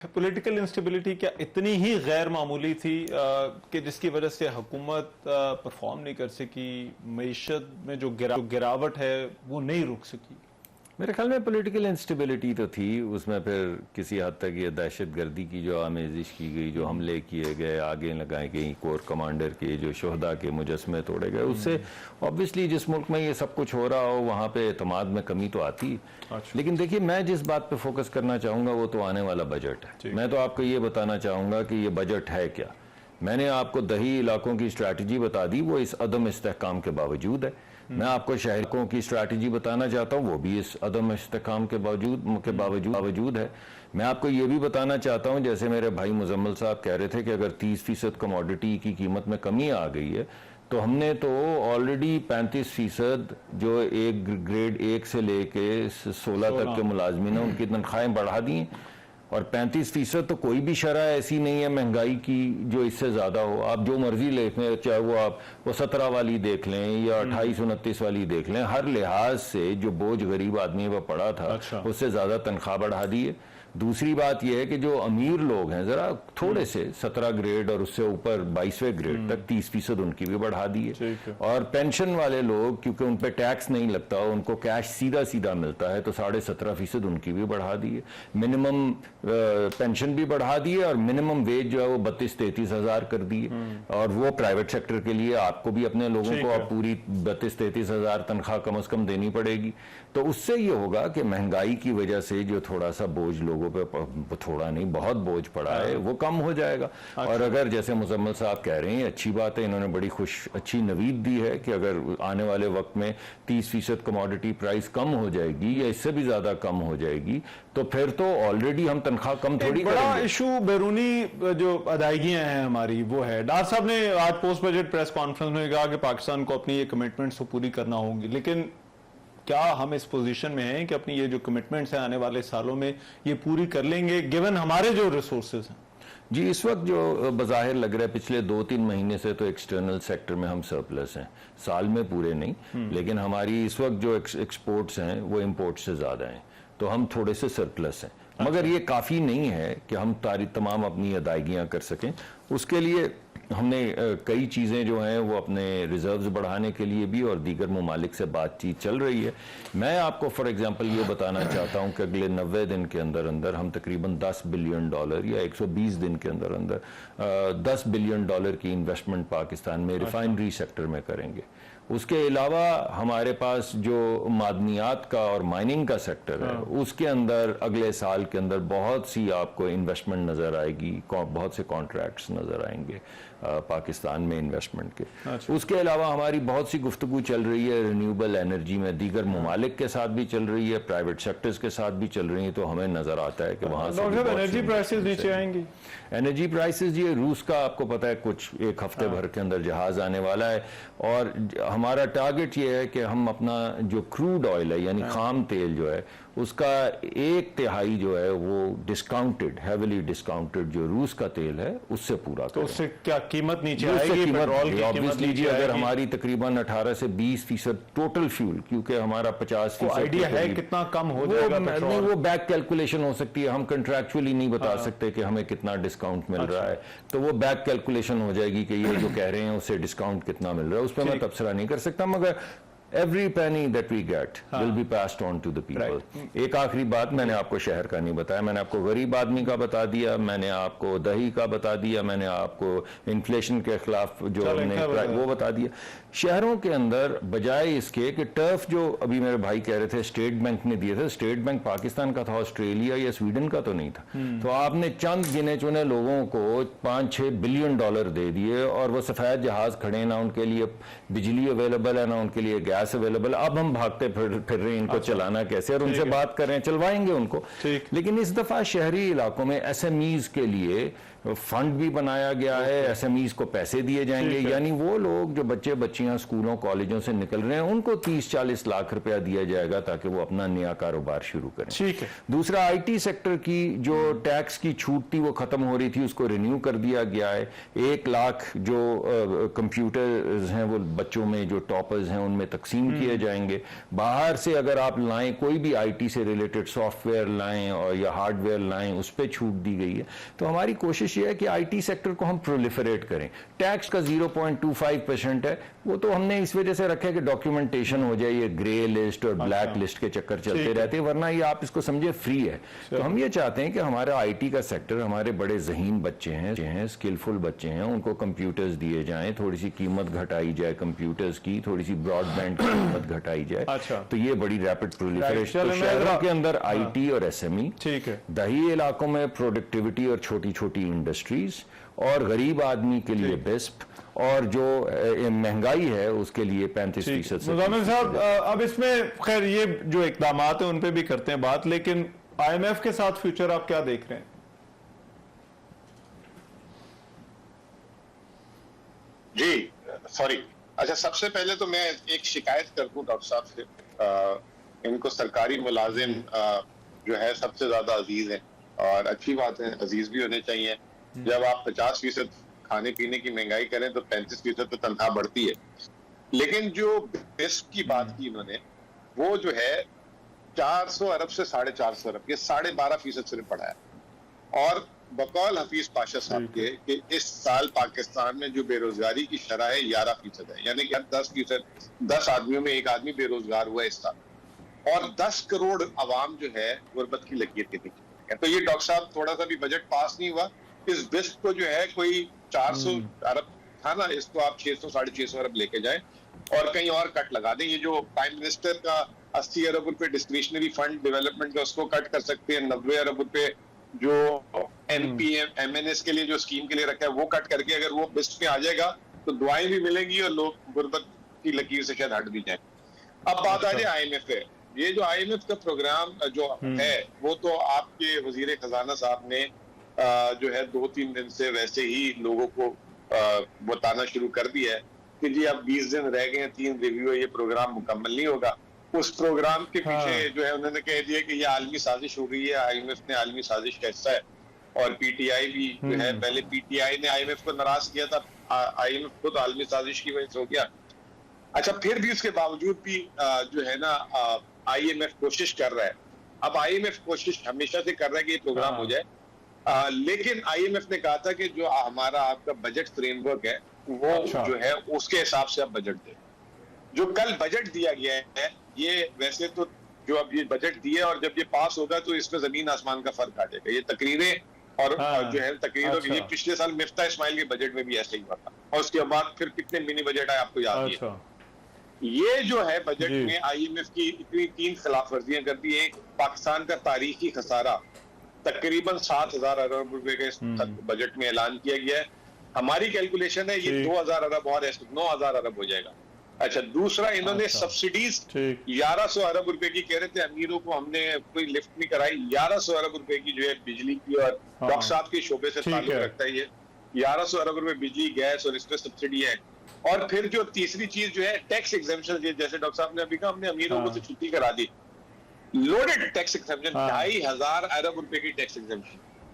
Political instability क्या इतनी ही गैर मामूली थी कि जिसकी वजह से हुकूमत परफॉर्म नहीं कर सकी, मईशत में जो गिरावट है वो नहीं रुक सकी? मेरे ख्याल में पॉलिटिकल इंस्टेबिलिटी तो थी, उसमें फिर किसी हद तक ये दहशत गर्दी की जो आमेजिश की गई, जो हमले किए गए, आगे लगाई गई कोर कमांडर के, जो शोहदा के मुजस्मे तोड़े गए, उससे ऑब्वियसली जिस मुल्क में ये सब कुछ हो रहा हो वहाँ पे एतमाद में कमी तो आती। अच्छा। लेकिन देखिए, मैं जिस बात पे फोकस करना चाहूँगा वो तो आने वाला बजट है। मैं तो आपको ये बताना चाहूँगा कि ये बजट है क्या। मैंने आपको दही इलाकों की स्ट्रैटेजी बता दी, वो इस अदम इस्तेहकाम के बावजूद है। मैं आपको शहरों की स्ट्रैटेजी बताना चाहता हूँ, वो भी इस अदम इस्तेहकाम के बावजूद है। मैं आपको ये भी बताना चाहता हूँ, जैसे मेरे भाई मुजम्मल साहब कह रहे थे कि अगर 30% कमोडिटी की कीमत में कमी आ गई है, तो हमने तो ऑलरेडी 35% जो एक ग्रेड 1 से लेके 16 तक के मुलाजमीन हैं उनकी तनख्वाहें बढ़ा दी, और 35% तो कोई भी शरह ऐसी नहीं है महंगाई की जो इससे ज़्यादा हो। आप जो मर्जी देख लें, चाहे वो 17 वाली देख लें या 28-29 वाली देख लें, हर लिहाज से जो बोझ गरीब आदमी पर पड़ा था, अच्छा, उससे ज़्यादा तनख्वाह बढ़ा दी है। दूसरी बात यह है कि जो अमीर लोग हैं ज़रा थोड़े से 17 ग्रेड और उससे ऊपर 22वें ग्रेड तक 30% उनकी भी बढ़ा दी है। और पेंशन वाले लोग, क्योंकि उन पे टैक्स नहीं लगता, उनको कैश सीधा सीधा मिलता है, तो 17.5% उनकी भी बढ़ा दी है। मिनिमम पेंशन भी बढ़ा दी है और मिनिमम वेज जो है वो 32-33 हज़ार कर दी है। और वो प्राइवेट सेक्टर के लिए आपको भी अपने लोगों को अब पूरी 32-33 हज़ार तनख्वाह कम से कम देनी पड़ेगी। तो उससे ये होगा कि महंगाई की वजह से जो थोड़ा सा बोझ लोगों पे, थोड़ा नहीं बहुत बोझ पड़ा है, वो कम हो जाएगा। और अगर जैसे मुजम्मल साहब कह रहे हैं, अच्छी बात है, इन्होंने बड़ी अच्छी नवीद दी है कि अगर आने वाले वक्त में 30% कमोडिटी प्राइस कम हो जाएगी या इससे भी ज्यादा कम हो जाएगी, तो फिर तो ऑलरेडी हम तनख्वाह कम थोड़ी बड़ा इशू बैरूनी जो अदायगियां हैं हमारी वो है। डार साहब ने आज पोस्ट बजट प्रेस कॉन्फ्रेंस में कहा कि पाकिस्तान को अपनी ये कमिटमेंट्स तो पूरी करना होंगी, लेकिन क्या हम इस पोजीशन में हैं कि अपनी ये जो कमिटमेंट्स हैं आने वाले सालों में ये पूरी कर लेंगे गिवन हमारे जो रिसोर्सेज हैं? जी, इस वक्त जो बज़ाहिर लग रहा है, पिछले 2-3 महीने से तो एक्सटर्नल सेक्टर में हम सरप्लस हैं, साल में पूरे नहीं, लेकिन हमारी इस वक्त जो एक्सपोर्ट्स हैं वो इंपोर्ट से ज़्यादा हैं, तो हम थोड़े से सरप्लस हैं। मगर ये काफ़ी नहीं है कि हम तमाम अपनी अदायगियाँ कर सकें। उसके लिए हमने कई चीज़ें जो हैं वो अपने रिजर्व्स बढ़ाने के लिए भी और दीगर ममालिक से बातचीत चल रही है। मैं आपको फॉर एग्जांपल ये बताना चाहता हूँ कि अगले 90 दिन के अंदर अंदर हम तकरीबन $10 बिलियन या 120 दिन के अंदर अंदर $10 बिलियन की इन्वेस्टमेंट पाकिस्तान में रिफाइनरी सेक्टर में करेंगे। उसके अलावा हमारे पास जो मादनियात का और माइनिंग का सेक्टर है, उसके अंदर अगले साल के अंदर बहुत सी आपको इन्वेस्टमेंट नज़र आएगी, बहुत से कॉन्ट्रैक्ट्स नज़र आएंगे पाकिस्तान में इन्वेस्टमेंट के। अच्छा। उसके अलावा हमारी बहुत सी गुफ्तगू चल रही है रिन्यूएबल एनर्जी में, दीगर ममालिक के साथ भी चल रही है, प्राइवेट सेक्टर्स के साथ भी चल रही है, तो हमें नज़र आता है कि वहाँ से एनर्जी प्राइसेस नीचे आएंगी। एनर्जी प्राइसेस, ये रूस का आपको पता है कुछ एक हफ्ते भर के अंदर जहाज आने वाला है, और हमारा टारगेट ये है कि हम अपना जो क्रूड ऑयल है यानी खाम तेल जो है उसका 1/3 जो है वो डिस्काउंटेड, हेविली डिस्काउंटेड जो रूस का तेल है उससे पूरा तो उससे क्या कीमत नीचे आएगी? पेट्रोल की कीमत नीचे अगर हमारी तकरीबन 18 से 20% टोटल फ्यूल, क्योंकि हमारा 50% आइडिया है कितना कम हो जाएगा पेट्रोल? वो बैक कैलकुलेशन हो सकती है, हम कंट्रैक्चुअली नहीं बता सकते कि हमें कितना डिस्काउंट मिल रहा है, तो वो बैक कैलकुलेशन हो जाएगी कि ये जो कह रहे हैं उससे डिस्काउंट कितना मिल रहा है, उस पर मैं तबसरा नहीं कर सकता, मगर every penny that we get will be passed on to the people. एक आखिरी बात, मैंने आपको शहर का नहीं बताया, मैंने आपको गरीब आदमी का बता दिया, मैंने आपको दही का बता दिया, मैंने आपको इन्फ्लेशन के खिलाफ जो हमने वो बता दिया। शहरों के अंदर बजाय इसके कि टर्फ जो अभी मेरे भाई कह रहे थे स्टेट बैंक ने दिए थे, स्टेट बैंक पाकिस्तान का था, ऑस्ट्रेलिया या स्वीडन का तो नहीं था, तो आपने चंद गिने चुने लोगों को $5-6 बिलियन दे दिए, और वो सफेद जहाज खड़े, ना उनके लिए बिजली अवेलेबल है, ना उनके लिए गैस अवेलेबल। अब हम भागते फिर रहे हैं इनको चलाना कैसे, और उनसे बात कर रहे हैं, चलवाएंगे उनको। लेकिन इस दफा शहरी इलाकों में SMEs के लिए फंड भी बनाया गया है, एसएमईज को पैसे दिए जाएंगे, यानी वो लोग जो बच्चे बच्चियां स्कूलों कॉलेजों से निकल रहे हैं उनको 30-40 लाख रुपया दिया जाएगा ताकि वो अपना नया कारोबार शुरू करें। ठीक है। दूसरा, आईटी सेक्टर की जो टैक्स की छूट थी वो खत्म हो रही थी, उसको रिन्यू कर दिया गया है। 1 लाख जो कंप्यूटर्स हैं वो बच्चों में जो टॉपर्स हैं उनमें तकसीम किए जाएंगे। बाहर से अगर आप लाएं, कोई भी आईटी से रिलेटेड सॉफ्टवेयर लाएं और या हार्डवेयर लाएं, उस पर छूट दी गई है। तो हमारी कोशिश ये है कि आईटी सेक्टर को हम प्रोलिफरेट करें। टैक्स का 0.25% है, वो तो हमने इस वजह से रखा है कि डॉक्यूमेंटेशन हो जाए, ये ग्रे लिस्ट और ब्लैक लिस्ट के चक्कर चलते रहते हैं, वरना ये आप इसको समझे फ्री है। तो हम ये चाहते हैं कि हमारा आईटी का सेक्टर, हमारे बड़े ज़हीन बच्चे हैं, स्किलफुल बच्चे हैं, उनको कंप्यूटर्स दिए जाएं, थोड़ी सी कीमत घटाई जाए कंप्यूटर्स की, थोड़ी सी ब्रॉडबैंड की कीमत घटाई जाए। अच्छा। तो ये बड़ी रैपिड प्रोलिफरेशन। तो शहरों के अंदर आईटी और एसएमई, ठीक है, दही इलाकों में प्रोडक्टिविटी और छोटी छोटी इंडस्ट्रीज, और गरीब आदमी के लिए बेस्प, और जो महंगाई है उसके लिए 35%। मुज़म्मिल साहब, अब इसमें खैर ये जो इकदाम है उन पे भी करते हैं बात, लेकिन आईएमएफ के साथ फ्यूचर आप क्या देख रहे हैं? जी सॉरी, अच्छा सबसे पहले तो मैं एक शिकायत कर दूं डॉक्टर साहब से। इनको सरकारी मुलाजिम जो है सबसे ज्यादा अजीज है, और अच्छी बात है, अजीज भी होने चाहिए। जब आप 50% खाने पीने की महंगाई करें तो 35% तो तनख्वाह बढ़ती है। लेकिन जो बेस्ट की बात की इन्होंने, वो जो है 400 अरब से 450 अरब, ये 12.5% सिर्फ बढ़ा है। और बकौल हफीज पाशा साहब के कि इस साल पाकिस्तान में जो बेरोजगारी की शरह है 11% है, यानी कि 10 आदमियों में एक आदमी बेरोजगार हुआ इस साल, और 10 करोड़ अवाम जो है गुर्बत की लकीर के नीचे। तो ये डॉक्टर साहब थोड़ा सा भी बजट पास नहीं हुआ। इस बेस्ट को जो है कोई 400 अरब था ना, इसको आप 600-650 अरब लेके जाएं और कहीं और कट लगा दें। ये जो प्राइम मिनिस्टर का 80 अरब रुपए डिस्क्रिशनरी फंड डेवलपमेंट का, उसको कट कर सकते हैं। 90 अरब रुपए जो एनपीएम एमएनएस के लिए जो स्कीम के लिए रखा है वो कट करके अगर वो बेस्ट में आ जाएगा तो दुआएं भी मिलेंगी और लोग गुर्बत की लकीर से शायद हट भी जाए। अब बात आ जाए आईएमएफ पे। ये जो आईएमएफ का प्रोग्राम जो है वो तो आपके वजीर खजाना साहब ने जो है 2-3 दिन से वैसे ही लोगों को बताना शुरू कर दिया है कि जी अब 20 दिन रह गए हैं, 3 रिव्यू है, ये प्रोग्राम मुकम्मल नहीं होगा। उस प्रोग्राम के पीछे जो है उन्होंने कह दिया कि ये आलमी साजिश हो गई है, आईएमएफ ने आलमी साजिश का हिस्सा है। और पीटीआई भी जो है, पहले पीटीआई ने आईएमएफ को नाराज किया था, आईएमएफ को तो आलमी साजिश की वजह से हो गया। अच्छा, फिर भी उसके बावजूद भी जो है ना आईएमएफ कोशिश कर रहा है। अब आईएमएफ कोशिश हमेशा से कर रहा है कि ये प्रोग्राम हो जाए, लेकिन आईएमएफ ने कहा था कि जो हमारा आपका बजट फ्रेमवर्क है वो जो है उसके हिसाब से आप बजट दें। जो कल बजट दिया गया है, ये वैसे तो जो अब ये बजट दिया और जब ये पास होगा तो इसमें जमीन आसमान का फर्क आ जाएगा। ये तकरीरें और जो है तकरीरों के, ये पिछले साल मिफ्ता इस्माइल के बजट में भी ऐसे ही हुआ था, और उसके बाद फिर कितने मिनी बजट आए आपको याद है। ये जो है बजट में आईएमएफ की इतनी 3 खिलाफ वर्जियां कर दी। एक, पाकिस्तान का तारीखी खसारा तकरीबन 7,000 अरब रुपए का इस बजट में ऐलान किया गया है। हमारी कैलकुलेशन है ये 2,000 अरब और 9,000 अरब हो जाएगा। अच्छा, दूसरा, इन्होंने सब्सिडीज 1100 अरब रुपए की कह रहे थे, अमीरों को हमने कोई लिफ्ट नहीं कराई। 1100 अरब रुपए की जो है बिजली की, और डॉक्टर साहब के शोबे से ताल्लुक रखता है ये 1100 अरब रुपए बिजली, गैस और इस पे सब्सिडी है। और फिर जो तीसरी चीज जो है टैक्स एग्जेम्पशन, जैसे डॉक्टर साहब ने अभी कहा, हमने अमीरों को तो छुट्टी करा दी। लोडेड टैक्स एग्जेम्पशन, 2,500 अरब रुपए की टैक्स एग्जेम्पशन।